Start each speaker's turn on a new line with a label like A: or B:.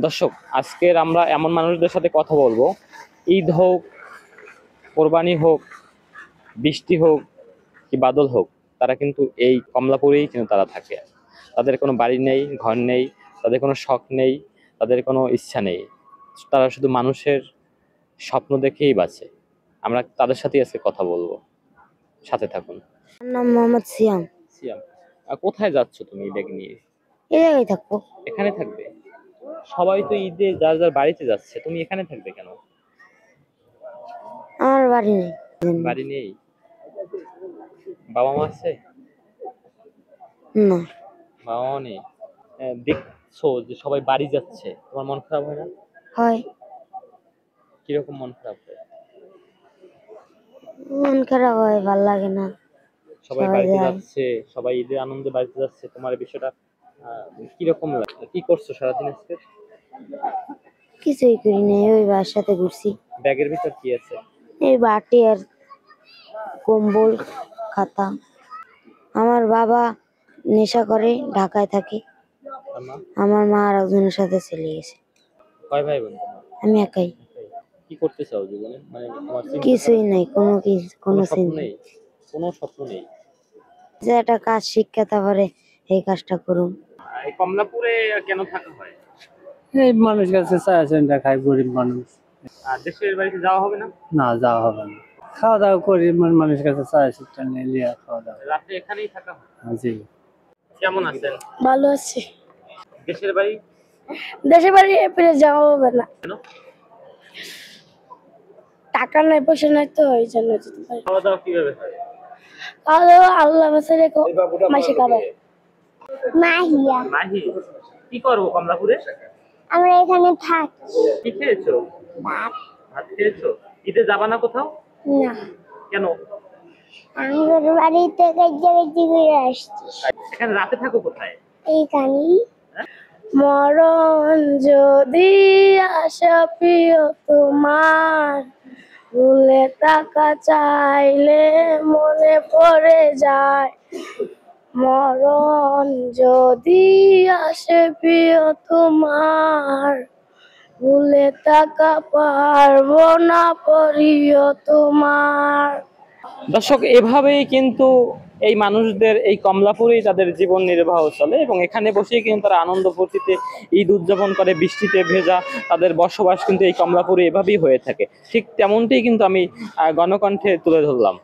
A: দর্শক, আজকের আমরা এমন মানুষদের সাথে কথা বলবো, ঈদ হোক, কোরবানি হোক, বৃষ্টি হোক কি বাদল হোক, তারা কিন্তু এই কমলাপুরেই কিন্তু তারা থাকে। তাদের কোনো বাড়ি নেই, ঘর নেই, তাদের কোনো শখ নেই, তাদের কোনো ইচ্ছা নেই। তারা শুধু মানুষের স্বপ্ন দেখেই বাঁচে। আমরা তাদের সাথেই আজকে কথা বলবো, সাথে থাকুন।
B: আমার নাম মোহাম্মদ সিয়াম।
A: সিয়াম, কোথায় যাচ্ছ তুমি ব্যাগ নিয়ে?
B: এই জায়গায় থাকবো।
A: এখানে থাকবে? সবাই তো ঈদে যার যার বাড়িতে যাচ্ছে, তুমি এখানে থাকবে কেন?
B: আমার বাড়ি নেই।
A: বাড়ি নেই? বাবা মা আছে?
B: না,
A: বাবা মা নেই। দেখছো যে সবাই বাড়ি যাচ্ছে, তোমার মন খারাপ হয় না?
B: হয়।
A: কিরকম মন খারাপ হয়?
B: মন খারাপ হয়, ভাল লাগে না।
A: সবাই
B: সবাই
A: বাড়িতে
B: যায়।
A: যাচ্ছে, সবাই ঈদের আনন্দে বাড়িতে যাচ্ছে, তোমার এই বিষয়টা কিরকম লাগে? কি করছো সারাদিন আজকে?
B: কিছুই করি নাই, ওই বাবার সাথে ঘুরছি।
A: ব্যাগের ভিতর কি আছে?
B: এই বাটি আর কম্বল, খাতা। আমার বাবা নেশা করে, ঢাকায় থাকে। আমার মা আর একজনের সাথে চলে গেছে।
A: কয় ভাই বোন তোমার?
B: আমি একাই।
A: কি করতে চাও জীবনে? মানে তোমার
B: কিছুই নাই, কোনো
A: কোনো স্বপ্ন
B: চিন্তা
A: নেই? কোনো স্বপ্ন নেই?
B: যে একটা কাজ শিক্ষা, তারপরে এই কাজটা করুন।
A: এই কমলাপুরে কেন থাকা হয়?
C: এই মানুষ কাছে চায় খায়, গরিব মানুষ।
A: আর দেশের বাড়িতে যাওয়া হবে না?
C: না, যাওয়া হবে না। খাওয়া দাওয়া করি, মানুষের কাছে চায় সেটা নিয়ে লিয়া খাওয়া দাওয়া।
A: রাতে এখানেই থাকা হয়?
C: জি।
A: কেমন আছেন?
B: ভালো আছি।
A: দেশের বাড়ি?
B: দেশের বাড়ি ফিরে যাওয়া হবে না,
A: কেন?
B: টাকা নাই, পয়সা নাই, তো এই জন্য যেতে পারি।
A: খাওয়া দাওয়া কিভাবে হয়?
B: খাওয়া দাওয়া আল্লাহ বাসে রেখো, মাসে খাবে। মাহিয়া,
A: মাহি, কি করবো কমলাপুরে?
B: আমরা এখানে থাকি।
A: কি খেয়েছো?
B: ভাত।
A: ভাত খেয়েছো? ঈদে যাবা না কোথাও?
B: না,
A: কেন?
B: আমাদের বাড়িতে কাছাকাছি ঘুরে আসছি।
A: এখানে রাতে থাকো কোথায়?
B: এইখানেই। মরণ যদি আসে প্রিয় তোমার, ভুলে টাকা চাইলে মনে পড়ে যায়। মরণ যদি আসে প্রিয় তোমার, ভুলে টাকা পারবো না প্রিয় তোমার।
A: দর্শক, এভাবেই কিন্তু এই মানুষদের এই কমলাপুরেই তাদের জীবন নির্বাহ চলে এবং এখানে বসেই কিন্তু তারা আনন্দ ফুর্তিতে ঈদ উদযাপন করে। বৃষ্টিতে ভেজা তাদের বসবাস কিন্তু এই কমলাপুরে এভাবেই হয়ে থাকে। ঠিক তেমনটাই কিন্তু আমি গণকণ্ঠে তুলে ধরলাম।